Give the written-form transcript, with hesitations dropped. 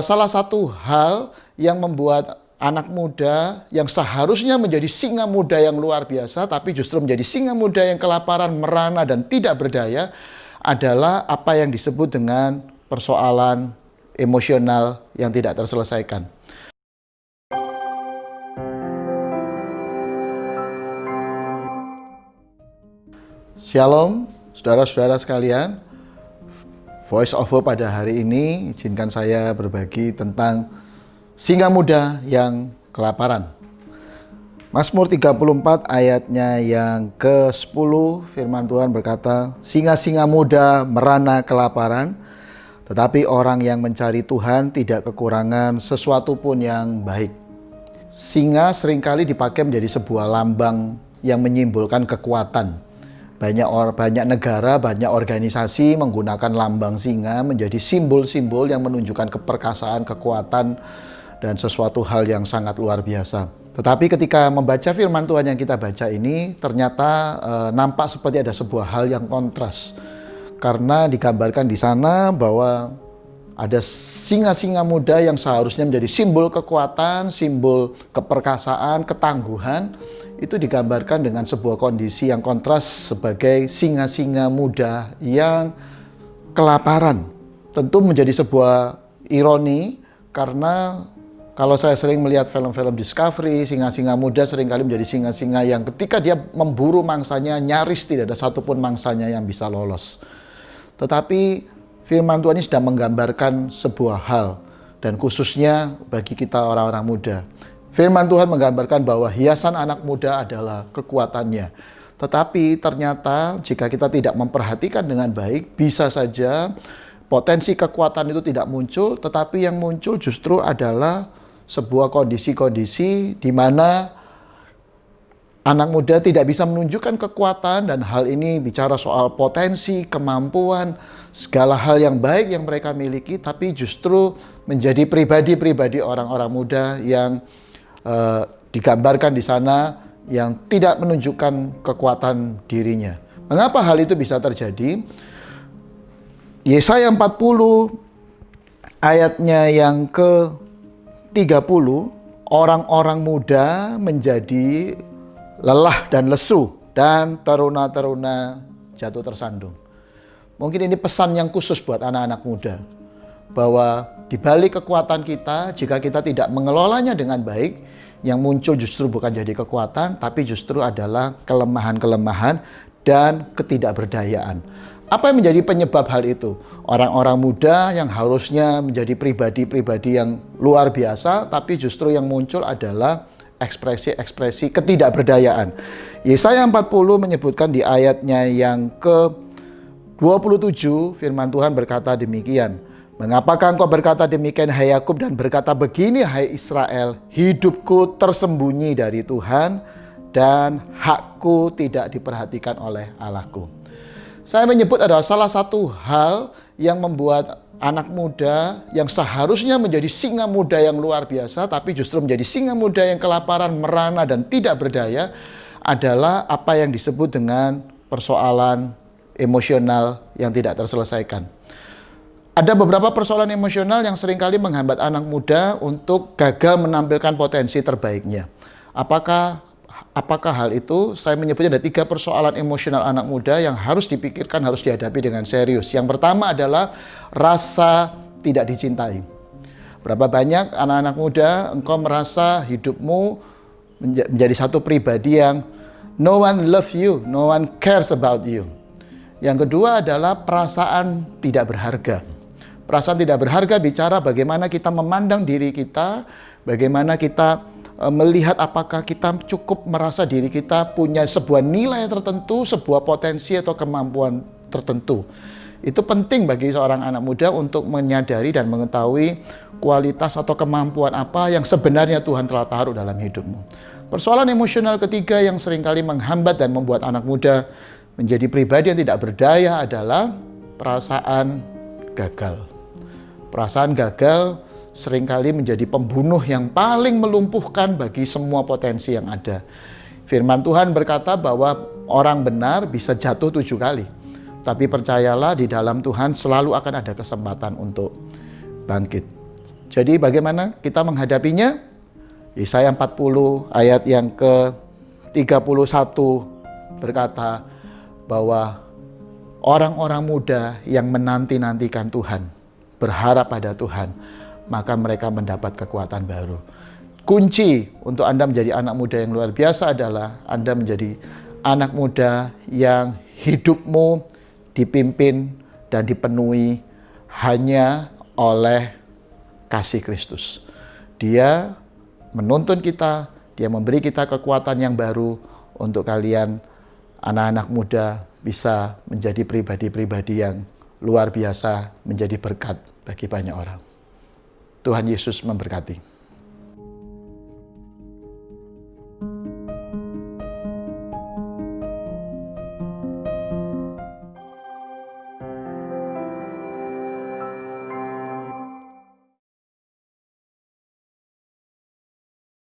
Salah satu hal yang membuat anak muda yang seharusnya menjadi singa muda yang luar biasa, tapi justru menjadi singa muda yang kelaparan, merana, dan tidak berdaya adalah apa yang disebut dengan persoalan emosional yang tidak terselesaikan. Shalom, saudara-saudara sekalian. Voice of Hope pada hari ini izinkan saya berbagi tentang singa muda yang kelaparan. Mazmur 34 ayatnya yang ke-10, firman Tuhan berkata, "Singa-singa muda merana kelaparan, tetapi orang yang mencari Tuhan tidak kekurangan sesuatu pun yang baik." Singa seringkali dipakai menjadi sebuah lambang yang menyimbolkan kekuatan. Banyak negara, banyak organisasi menggunakan lambang singa menjadi simbol-simbol yang menunjukkan keperkasaan, kekuatan, dan sesuatu hal yang sangat luar biasa. Tetapi ketika membaca firman Tuhan yang kita baca ini, ternyata nampak seperti ada sebuah hal yang kontras. Karena digambarkan di sana bahwa ada singa-singa muda yang seharusnya menjadi simbol kekuatan, simbol keperkasaan, ketangguhan. Itu digambarkan dengan sebuah kondisi yang kontras sebagai singa-singa muda yang kelaparan. Tentu menjadi sebuah ironi karena kalau saya sering melihat film-film Discovery, singa-singa muda seringkali menjadi singa-singa yang ketika dia memburu mangsanya nyaris tidak ada satupun mangsanya yang bisa lolos. Tetapi firman Tuhan ini sedang menggambarkan sebuah hal dan khususnya bagi kita orang-orang muda. Firman Tuhan menggambarkan bahwa hiasan anak muda adalah kekuatannya. Tetapi ternyata jika kita tidak memperhatikan dengan baik, bisa saja potensi kekuatan itu tidak muncul, tetapi yang muncul justru adalah sebuah kondisi-kondisi di mana anak muda tidak bisa menunjukkan kekuatan, dan hal ini bicara soal potensi, kemampuan, segala hal yang baik yang mereka miliki, tapi justru menjadi pribadi-pribadi orang-orang muda yang digambarkan di sana yang tidak menunjukkan kekuatan dirinya. Mengapa hal itu bisa terjadi? Yesaya 40 ayatnya yang ke-30, orang-orang muda menjadi lelah dan lesu dan teruna-teruna jatuh tersandung. Mungkin ini pesan yang khusus buat anak-anak muda, bahwa di balik kekuatan kita, jika kita tidak mengelolanya dengan baik, yang muncul justru bukan jadi kekuatan, tapi justru adalah kelemahan-kelemahan dan ketidakberdayaan. Apa yang menjadi penyebab hal itu? Orang-orang muda yang harusnya menjadi pribadi-pribadi yang luar biasa, tapi justru yang muncul adalah ekspresi-ekspresi ketidakberdayaan. Yesaya 40 menyebutkan di ayatnya yang ke-27, firman Tuhan berkata demikian, "Mengapakah engkau berkata demikian, hai Yakub, dan berkata begini, hai Israel? Hidupku tersembunyi dari Tuhan, dan hakku tidak diperhatikan oleh Allahku." Saya menyebut adalah salah satu hal yang membuat anak muda yang seharusnya menjadi singa muda yang luar biasa, tapi justru menjadi singa muda yang kelaparan, merana, dan tidak berdaya adalah apa yang disebut dengan persoalan emosional yang tidak terselesaikan. Ada beberapa persoalan emosional yang seringkali menghambat anak muda untuk gagal menampilkan potensi terbaiknya. Apakah hal itu? Saya menyebutnya ada 3 persoalan emosional anak muda yang harus dipikirkan, harus dihadapi dengan serius. Yang pertama adalah rasa tidak dicintai. Berapa banyak anak-anak muda engkau merasa hidupmu menjadi satu pribadi yang no one love you, no one cares about you. Yang kedua adalah perasaan tidak berharga. Perasaan tidak berharga bicara bagaimana kita memandang diri kita, bagaimana kita melihat apakah kita cukup merasa diri kita punya sebuah nilai tertentu, sebuah potensi atau kemampuan tertentu. Itu penting bagi seorang anak muda untuk menyadari dan mengetahui kualitas atau kemampuan apa yang sebenarnya Tuhan telah taruh dalam hidupmu. Persoalan emosional ketiga yang seringkali menghambat dan membuat anak muda menjadi pribadi yang tidak berdaya adalah perasaan gagal. Perasaan gagal seringkali menjadi pembunuh yang paling melumpuhkan bagi semua potensi yang ada. Firman Tuhan berkata bahwa orang benar bisa jatuh 7 kali. Tapi percayalah, di dalam Tuhan selalu akan ada kesempatan untuk bangkit. Jadi bagaimana kita menghadapinya? Yesaya 40 ayat yang ke-31 berkata bahwa orang-orang muda yang menanti-nantikan Tuhan, berharap pada Tuhan, maka mereka mendapat kekuatan baru. Kunci untuk Anda menjadi anak muda yang luar biasa adalah Anda menjadi anak muda yang hidupmu dipimpin dan dipenuhi hanya oleh kasih Kristus. Dia menuntun kita, dia memberi kita kekuatan yang baru untuk kalian anak-anak muda bisa menjadi pribadi-pribadi yang luar biasa, menjadi berkat bagi banyak orang. Tuhan Yesus memberkati.